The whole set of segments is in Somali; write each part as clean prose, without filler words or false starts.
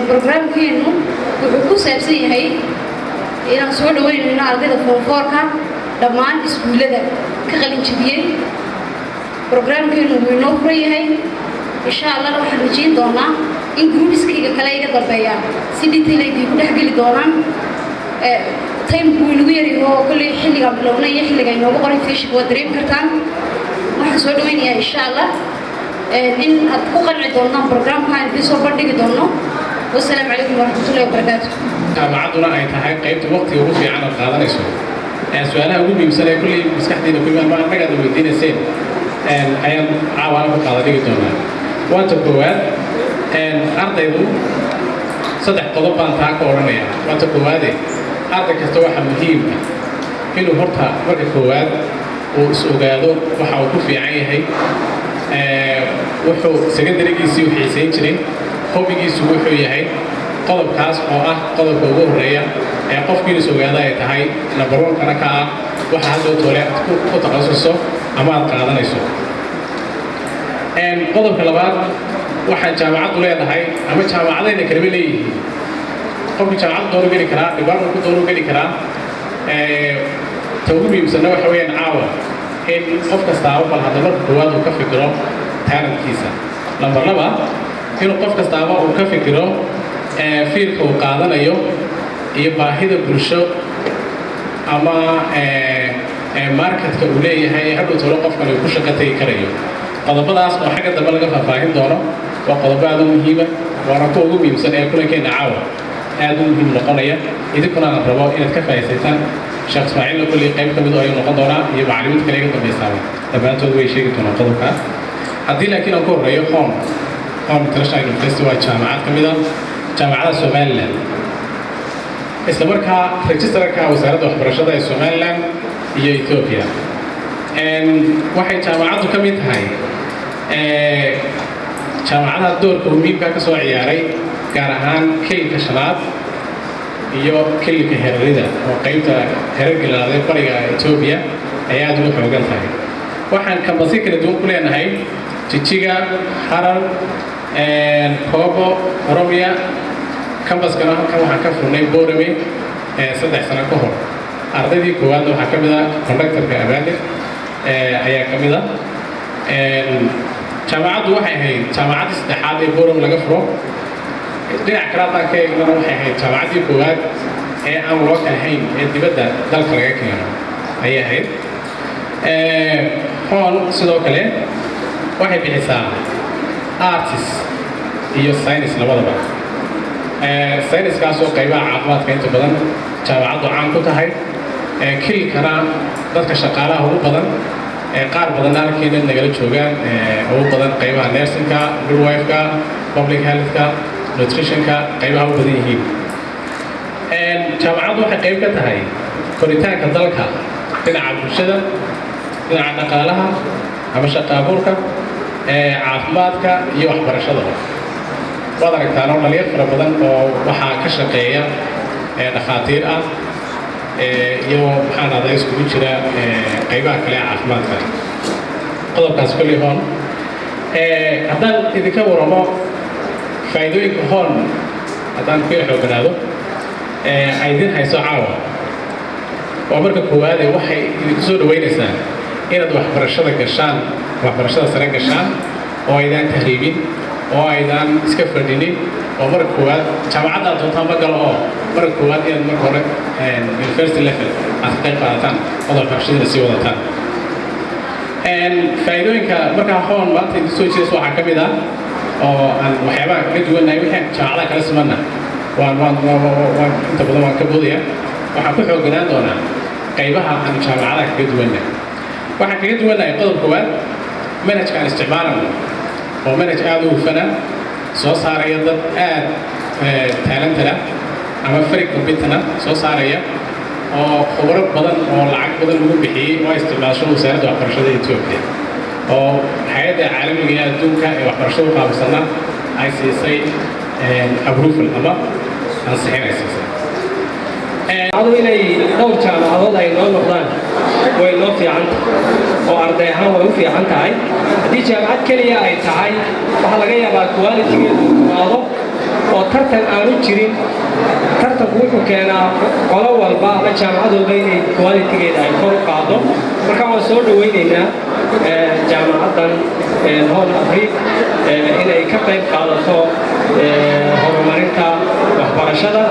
برنامج كأنه وحكوس أبسي هاي إلى صور وين إن عندنا فوركا لما عندي سكولة ده كغلين شديد برنامج كأنه بنوفري هاي إن شاء الله راح نجين دونا إن جروبس كي كلاية ضربية سيدي تلاقي كل حاجة اللي دونا تايم بولويري هو كل حلقة بلونا يحلقة إنه بقرن فيش ودريم كرتان راح صور وين إن شاء الله إن أتوقع دونا برنامج كان في صور بدي دونا والسلام عليكم ورحمة الله وبركاته. جامعتنا أي تحقق قيمة وقت وفي عنا القاعدة نسوا. سؤالها أقول بمثال كل مسكحتين وكل ما قاعد بيدين السن. أيام عوالم القاعدة دونا. وأنت برواد أرضيو صدق طلبان تاكو ورنيا. وأنت بروادي أرضك استوحى مهم. إنه هرتها مرة برواد وسوقادو وحاول في عينه وحو سكندري جيسي وحيسين شرين. قوميgiisu wuxuu yahay qodobkaas oo ah qodobka ugu horeeya ee qofkiisu ogaada ay tahay number 1 kana ka ah waxa hadda toole ku takhasuso ama aad qaadanayso qodobka labaad waxa jaamacadu leedahay ama jaamacadayna kala leeyihiin qofka jaamacad dooru gali kara dibaarku ku dooru gali kara tawbiibsana waxa weeyaan caawa in qof kasta oo bal hadda marka koowaad uu ka fikiro talentkiisa number 2 inuu qof kasta uu ka fikiro fiilka uu qaadanayo iyo baahida bulsho ama marketka uu leeyahay haduu tolo qofkan uu ku shaqatay karayo qodobadaas oo xagga dambe laga faahfaahin doono waa qodobo aad u muhiim ah waana kuwa ugu muhiimsan ee kulankeena caawa aad u muhiim noqonaya idinkuna aan rabo inaad ka faa'iidaysataan sheekh Ismaaciil kulli qayb ka mid ah ayuu noqon doonaa iyo macallimiinta kale ee ka dambeysay dhammaantood way sheegi doonaan qodobka haddii laakiin aan ku horeeyo international university waa jaamacad ka mid ah jaamacadda Somaliland isla markaa registrarka wasaaradda waxbarashada ee Somaliland iyo Ethiopia waxay jaamacaddu ka mid tahay jaamacadaha doorka muhiimka ka soo ciyaaray gaar ahaan kilka shanaad iyo kilka heerarida oo qaybta heerarka bariga Ethiopia ay aad ugu xoogan tahay waxaan kambasi kala duwan ku leenahay Jijiga Harar Kobo Oromia campus kana halkan waxaan ka furnay Boorame 3 sano ka hor ardaydii koowaad waxaa ka mid ah conductorka Abaadir ayaa ka mid ah jaamacaddu waxay ahayd jaamacaddii saddexaad ee Boorame laga furo dhinaca kale hadaan ka eegnana waxay ahayd jaamacaddii koowaad ee aan loo ahayn ee dibadda dalka laga keeno ayay ahayd hoon sidoo kale waxay bixisaa arts iyo science labadaba science kaasoo qaybaha caafimaadka inta badan jaamacaddu caan ku tahay kilkana dadka shaqaalaha ugu badan qaar badan arkiina nagala joogaan ugu badan qaybaha nursingka midwife-ka public health-ka nutrition-ka qaybaha u badan yihiin jaamacaddu waxay qayb ka tahay koritaanka dalka dhinaca bulshada dhinaca dhaqaalaha ama shaqo abuurka caafimaadka iyo waxbarashada waad aragtaan oo dhalinyar fara badan oo waxaa ka shaqeeya dhakhaatiir ah iyo maxaan ahaday iskugu jira qaybaha kale caafimaadka qodobkaas kulli hoon haddaan idinka waramo faa'iidooyinka hoon haddaan ku xooganaado ay idin hayso caawa waa marka koowaad waxay idinku soo dhaweynaysaa inaad waxbarashada gashaan waxbarashada sare gashaan oo aydan tahriibin oo aydan iska fadhinin oo marka koowaad jaamacadda doontaan ma galo oo marka koowaad inaad marka hore university level aad ka qayb qaadataan oo waxbarashada sii wadataan faa'iidooyinka markaa hoon maanta idin soo jeeso waxaa ka mid ah oo aan waxyaabaha kaga duwannahay wixii jaamacadaha kala simanna waan inta badan waan ka boodaya waxaan ku xooganaan doonaa qaybaha aan jaamacadaha kaga duwannahay waxaan kaga duwannahay qodob koowaad manhajka aan isticmaalano oo manhaj aad u hufana soo saaraya dad aad talentala ama fari competentna soo saaraya oo khubaro badan oo lacag badan lagu bixiyay oo isticmaasho wasaaradda waxbarashada Ethiopia oo hay'adda caalamiga ee adduunka ee waxbarashada qaabsana ay siisay approval ama ansixinaysa adu inay dhowr jaamacadood ay noo noqdaan way noo fiican oo arday ahaan way u fiican tahay haddii jaamacad keliya ay tahay waxaa laga yaabaa quality-geedu kumaado oo tartan aanu jirin tartanku wuxuu keenaa qolo walba ama jaamacad walba inay quality-geeda ay kor u qaado marka waan soo dhawaynaynaa jaamacaddan Horn Afrique inay ka qayb qaadato horumarinta waxbarashada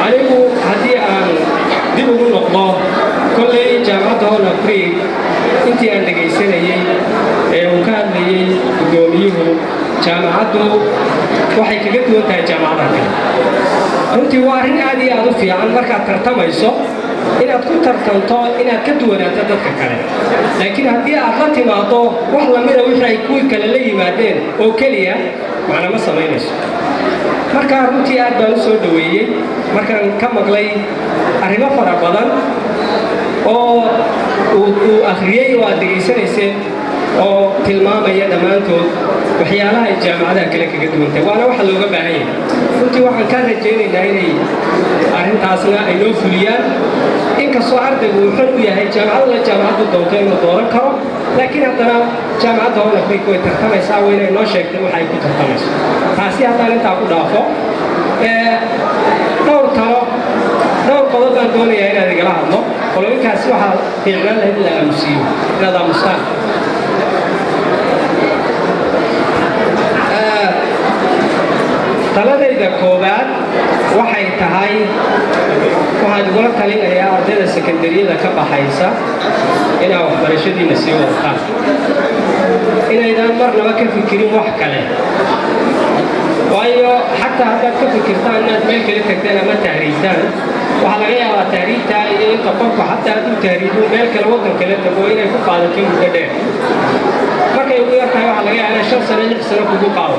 anigu haddii aan dib ugu noqdo kolley jaamacadda Horn Afrique intii aan dhegaysanayay uu ka hadlayay guddoomiyuhu jaamacaddu waxay kaga duwan tahay jaamacadaha kale runtii waa arrin aad iyo aad u fiican markaad tartamayso inaad ku tartanto inaad ka duwanaato dadka kale laakiin haddii aad la timaado wax lamida wixii ay kuwii kale la yimaadeen oo keliya macna ma samaynayso markaa runtii aad baan u soo dhaweeyey markaan ka maqlay arrimo fara badan oo uu akhriyey oo aad degaysanayseen oo tilmaamaya dhammaantood waxyaalaha ay jaamacadaha kale kaga duwantay waana waxa looga baahan yahay runtii waxaan ka rajaynaynaa inay arrintaasna ay noo fuliyaan inkastoo ardaygu uu xor u yahay jaamacadda jaamacaddu doonto inuu dooran karo laakiin haddana jaamacadda Horn Afrique way tartamaysaa waa inay noo sheegtay waxa ay ku tartamayso taasi haddaan intaa ku dhaafo dhowr qodob baan doonayaa inaad igala hadlo qolooyinkaasi waxaa fiicnaan lahayd in la aamusiiyo inaad aamustaan taladayda koobaad waxay tahay waxaan igula talinayaa ardayda sekondariyada ka baxaysa inaa waxbarashadiina sii wadtaan inaydaan marnaba ka fikirin wax kale waayo xataa haddaad ka fikirtaan inaad meel kale tagtaan ama tahriibtaan waxaa laga yaabaa tahriibtaa iyo inta qofku xataa hadduu tahriibo meel kale waddan kale tago inay ku qaadato muddo dheer markay ugu yar tahay waxaa laga yaabaa inay 5 sano 6 sano kugu qaado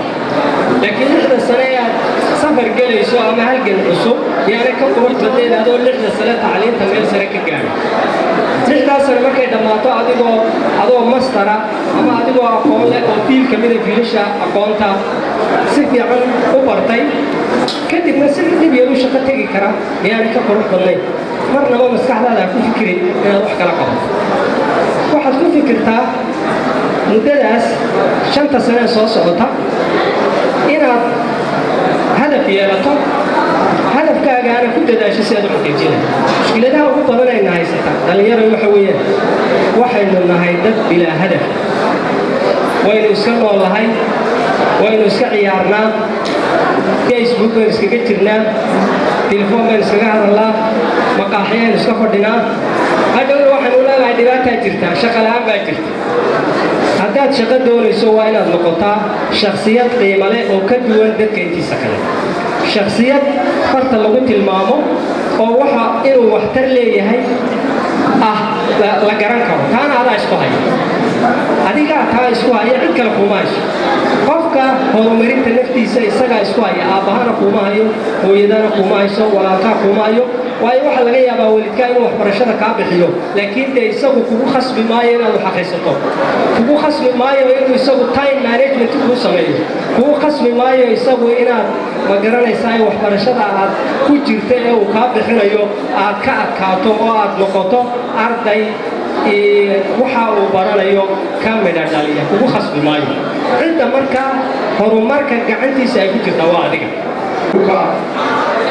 laakiin 6 sano aad safar gelayso ama halgan cusub yaani ka qurux badeed adoo 6 sano tacliinta meel sare ka gaaro 6 sano markay dhamaato adoo mastera ama adigoo aqoon leh oo fiil kamid ah fiilasha aqoonta si fiican u bartay kadibna si dib yar u shaqo tagi kara yaani ka qurux badeed marnaba maskaxdaada ku fikirin inaad wax kala qabato waxaad ku fikirtaa muddadaas 5 sano soo socota inaad hadaf yeelato hadafkaagaana ku dadaasho si aad u xaqiijinayso mushkiladaha ugu badan ay haysata dhalinyaro waxa weeyaan waxaynu nahay dad bilaa hadaf waynu iska noolahay waynu iska ciyaarnaa Facebook baan iskaga jirnaa telefoon baan iskaga hadalnaa maqaaxiyaan iska fadhinaa hadhowna waxaanu leedahay dhibaataa jirta shaqo la'aan baa jirta haddaad shaqo doonayso waa inaad noqotaa shakhsiyad qiimo leh oo ka duwan dadka intiisa kale shakhsiyad farta lagu tilmaamo oo waxa inuu waxtar leeyahay la garan karo taana adaa isku haya adigaa taa isku haya cid kale kuma hayso qofka horumarinta naftiisa isagaa isku haya aabbahana kuma hayo hooyadana kuma hayso walaalkaa kuma hayo waayo waxa laga yaabaa waalidkaa inuu waxbarashada kaa bixiyo laakiin dee isagu kugu khasbi maayo inaad wax akhrisato kugu khasbi maayo inuu isagu time management kuu sameeyo kugu khasbi maayo isagu inaad ma garanaysaa waxbarashada aad ku jirta ee uu kaa bixinayo aad ka adkaato oo aad noqoto arday waxa uu baranayo ka midha dhaliya kugu khasbi maayo cidda markaa horumarka gacantiisa ay ku jirtaa waa adiga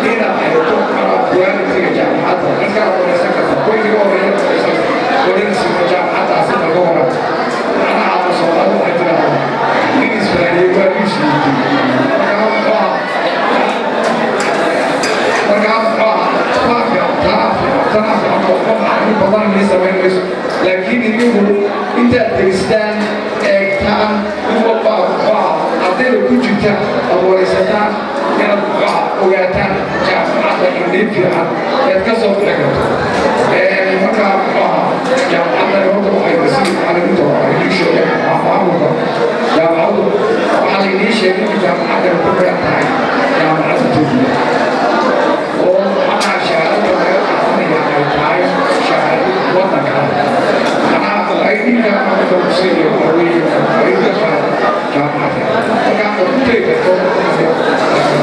هنا حيوتو على قوانين تيجي جامعات إذا كانوا سكتوا كل يوم ونسي جامعات عصير الجوهرة أنا على صواب وحدنا بالنسبة لي ويش لكن اليوم أنت تستان كان هو عطيه كل شيء أو رئيسنا كان وقتها جامعة الإنجليز في العالم يتكسر في الأجواء. المكان جامعة اليوم وحيدسين على المدرسة يشوف أفعاله جامعة وحالي شيء جامعة اليوم بيعتها جامعة التوجيه. وأنا شاهدت أنا يعني شاهدت وطنك أنا أيدي جامعة التوجيه وأيدي جامعة وكان كتير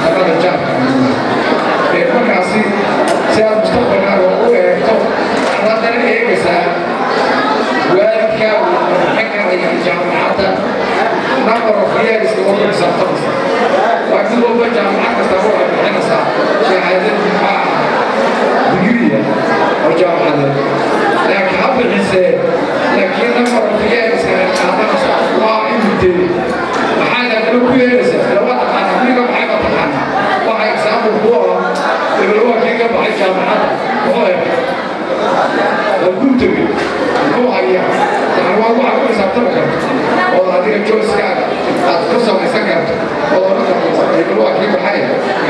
هذا الجامعة markaasi si aad mustaqbalkaaga u eegto haddana eegaysaa waalidkaa ka garaya jaamacadda number of years ugu xisaabtamaysa kaloo akii baxay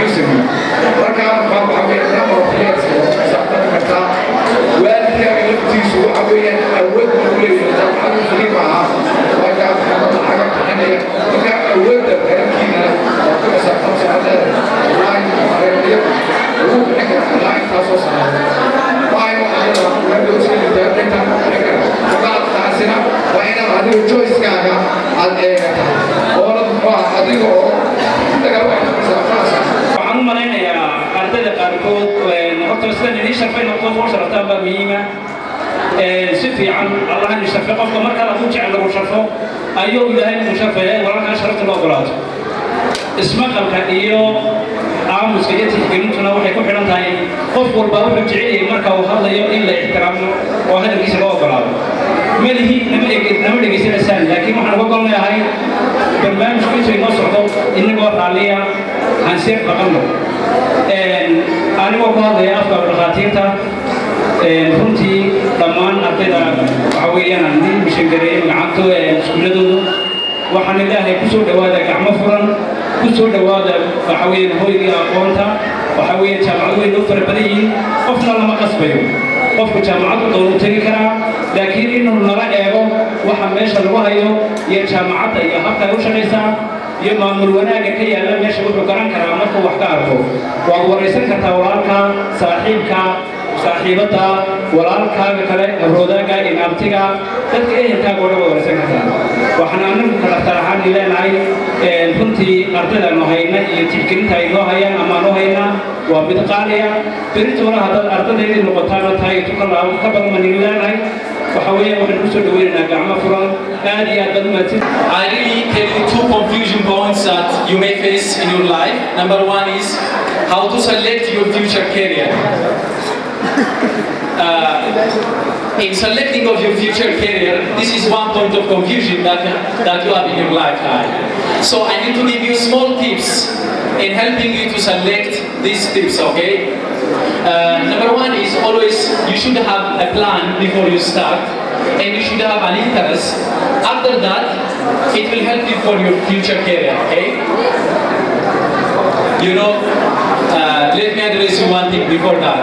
yusuf markaa maxaa waxa weeye number of years oo xisaabtan kartaa waalidkaaga laftiisu waxa weeyaan awood ma u leeyahay jaamacadu frii maaha waa jaamacada lacaga bixinaya marka awoodda reerkiina oo ku xisaabtan socodada wallaahi ugu bixin kara ilaa intaasoo sanadood waayo waxaa reerka usii litaa intaan ku bixin kara ogaaltaasina waa inaad adiga choicekaaga aad eegata oonad muxuu ah adiga oo waxaan u malaynayaa ardayda qaarkood horta sidan idiin sharfay noqdo oo sharaftaan baa muhiima si fiican allah in sharfay qofka marka la jecel lagu sharfo ayuu ilaahay u sharfay walaalka sharafta loo ogolaado ismaqalka iyo aamuska iyo tixgelintuna waxay ku xidhan tahay qof walba wuxuu jecel yahay marka uu hadlayo in la ixtiraamo oo hadalkiisa loo ogolaado malihi nama dhegaysanaysaan laakiin waxaan uga gol leeyahay barnaamijku intuu inoo socdo inagoo raalliya aan seer baqanno anigoo ku hadlaya afka dhakhaatiirta runtii dhammaan ardayda waxa weeyaan aan idin bishangareeyay gacanto iskuuladooda waxaan ilaahay ku soo dhawaada gacmo furan ku soo dhawaada waxa weeyaan hoygii aqoonta waxa weeyaan jaamacadu way noo fara badan yihiin qofna lama qasbayo qofku jaamacadu doonu tegi karaa laakiin inuu nala eego waxa meesha lagu hayo iyo jaamacadda iyo habka ay u shaqaysaa iyo maamul wanaagga ka yaalla meesha wuxuu garan karaa markuu wax ka arko waad waraysan kartaa walaalka saaxiibka saaxiibada walaalkaaga kale abroodaaga inaabtiga dadka ehelkaaga oo dhan waraysan kartaa waxaan anagu kala taraxaan leenahay runtii ardaydaanu hayna iyo tixgelinta ay noo hayaan ama noo hayna waa mid qaaliya beritoona haddaad ardaydaydii noqotaana tahay tukalaabo ka badan baan idin leenahay waxa weeye waxaan ku soo dhaweynaynaa gacmo furan aad iyo aad baad umahadsan I really tell you two confusion points that you may face in your life. Number one is how to select your future career. In selecting of your future career, this is one point of confusion that you have in your lifetime. So I need to give you small tips in helping you to select these tips, okay? Number one is always you should have a plan before you start, and you should have an interest. After that, it will help you for your future career, okay? You know, let me address you one thing before that.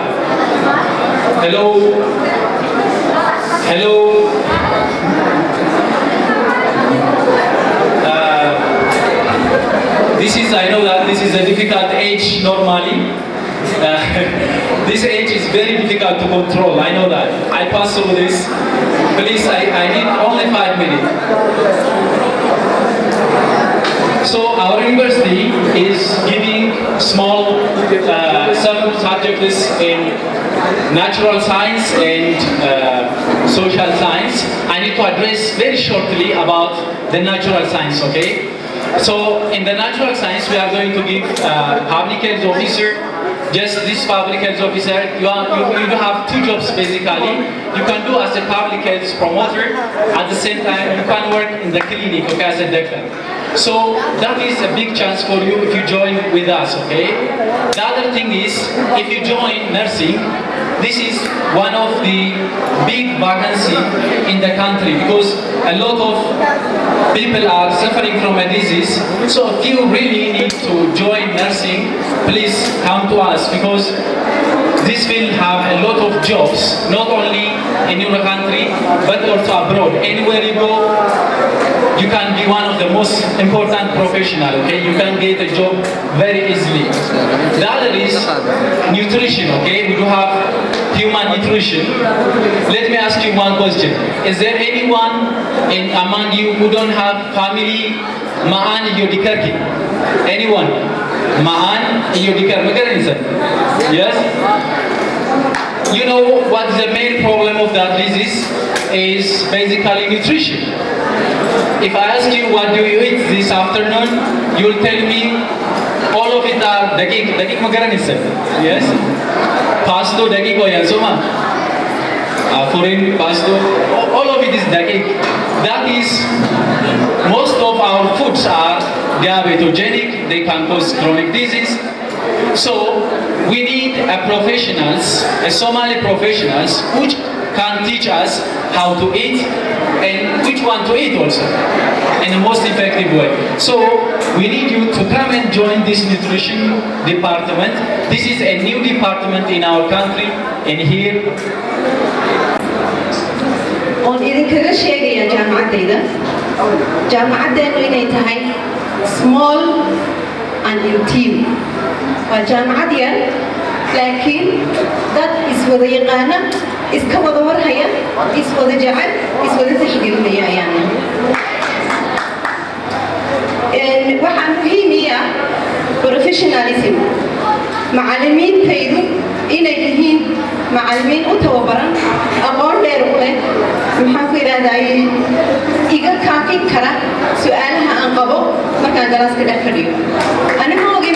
Hello? Hello? I know that this is a difficult age normally. This age is very difficult to control, I know that. I pass through this. Please, I need only 5 minutes. So our university is giving small sub-subjects in natural science and social science. I need to address very shortly about the natural science, okay? So in the natural science, we are going to give public health officer. Just this public health officer, you have two jobs basically. You can do as a public health promoter. At the same time, you can work in the clinic, okay, as a doctor. So that is a big chance for you if you join with us, okay? The other thing is, if you join nursing, this is one of the big vacancy in the country because a lot of people are suffering from a disease. So if you really need to join nursing, please come to us because this will have a lot of jobs, not only in your country, but also abroad. Anywhere you go, you can be one of the most important professionals, okay? You can get a job very easily. The other is nutrition, okay? We do have human nutrition. Let me ask you one question. Is there anyone among you who don't have family Ma'an Yodikarki? Anyone? Ma'an Yodikarki? Yes? You know what the main problem of that disease is basically nutrition. If I ask you what do you eat this afternoon, you will tell me all of it are daging magaranisa. Yes? Pasto, daging or yansoma. Foreign pasto, all of it is daging. That is, most of our foods are diabetogenic, they can cause chronic disease. So we need a Somali professionals which can teach us how to eat and which one to eat also in the most effective way. So we need you to come and join this nutrition department. This is a new department in our country, and here oon idinkaga sheegaya jaamacaddayda jaamacaddeenu inay tahay small and intimate waa jaamacad yar laakiin dad iswada yaqaana iska wada warhaya iswada jecel iswada tixgelinaya ayaana waxaa muhiimiya professionalism macallimiintaydu inay yihiin macallimiin u tababaran aqoon dheer u leh maxaan ku idhaahdaay iga kaafin kara su-aalaha aan qabo markaan galaaska dhex fadhiyo anigu ogi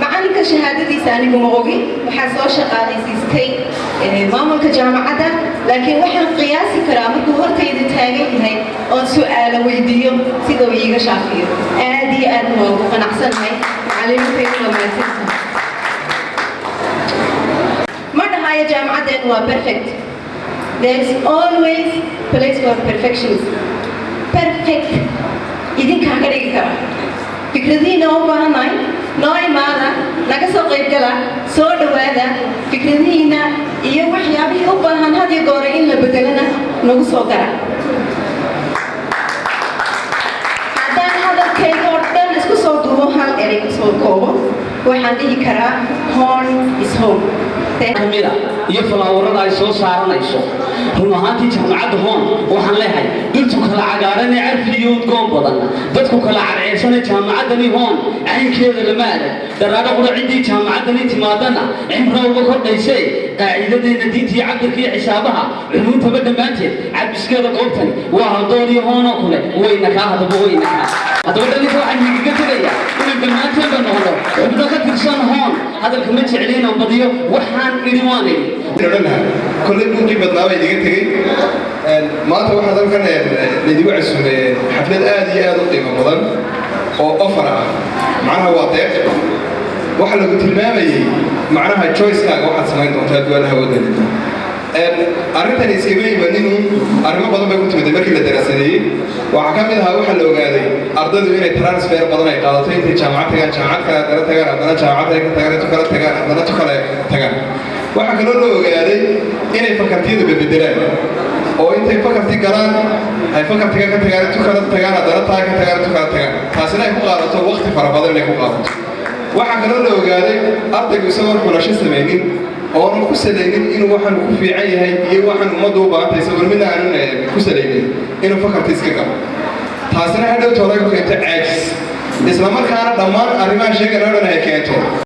macalinka shahaadadiisa anigu ma ogi waxaa soo shaqaalaysiistay maamulka jaamacadda laakiin waxaan qiyaasi karaa markuu hortayda taagan yahay oon su-aalo weydiiyo sidoo iiga shaafiyo aad iyo aad waa ugu qanacsanahay macallimiintaydu waa mahadsantahay jaamacaddeenu waa perfect. There is always place for perfections. Perfect. idinkaa ka dhigi kara fikradihiina u baahannahay noo imaada naga soo qayb gala soo dhowaada fikradihiina iyo waxyaabihii u baahan had iyo goore in la bedelana nagu soo dara haddaan hadalkayga oo dhan isku soo duubo hal erey kusoo koobo waxaan dhihi karaa home is home kamida iyo falaawarada ay soo saaranayso run ahaantii jaamacadda hoon waxaan leeyahay dhirtu kala cagaaran ee carfiyo udgoon badan dadku kala cadceysana jaamacaddani hoon caynkeeda lama arag daraadho qura ciddii jaamacaddani timaadana cimro uga kordhaysee qaaciidadeena diintii cabirka iyo xisaabaha culuuntaba dhammaanteed cabiskeeda goobtani waa haldoon iyo hoonoo kule wayna kaa haddaba wayna kaa haddaba dhalinka waxaan igaga tegaya inaan dhammaanteedba noqdo xubno ka tirsan hoon hadalka ma jecliin aan badiyo waxaan idhi waan idhi kolley buuqii badnaa baa idiga tegey maanta waxaa dalkan laydigu casuumay xaflad aad iyo aad u qiimo badan oo ofar ah macnaha waa deeq waxaa lagu tilmaamayey macnaha choicekaaga waxaad samayn doontaa duwanaha wadani arrintan iskama imanin arrimo badan bay ku timid markii la daraasadeeyey waxaa ka mid ahaa waxaa la ogaaday ardaydu inay transfer badan ay qaadato intay jaamacad tagaan jaamacad kale haddana tagaan haddana jaamacad kale ka tagaan intu kale tagaan haddana tu kale tagaan waxaa kaloo la ogaaday inay fakartiyadu bedbedelaan oo intay fakarti galaan ay fakartiga ka tagaan intu kale tagaan haddana taa ka tagaan intu kale tagaan taasina ay ku qaadato waqti fara badan inay ku qaadato waxaa kaloo la ogaaday ardaygu isagoon xulasho samaynin oonan ku salaynin inuu waxaan ku fiican yahay iyo waxaan ummaddu u baahantay isagoon midna aanan ku salaynin inuu fakarti iska galo taasina hadhow toolay ku keento caajis isla markaana dhammaan arrimaha sheegan oo dhan ay keento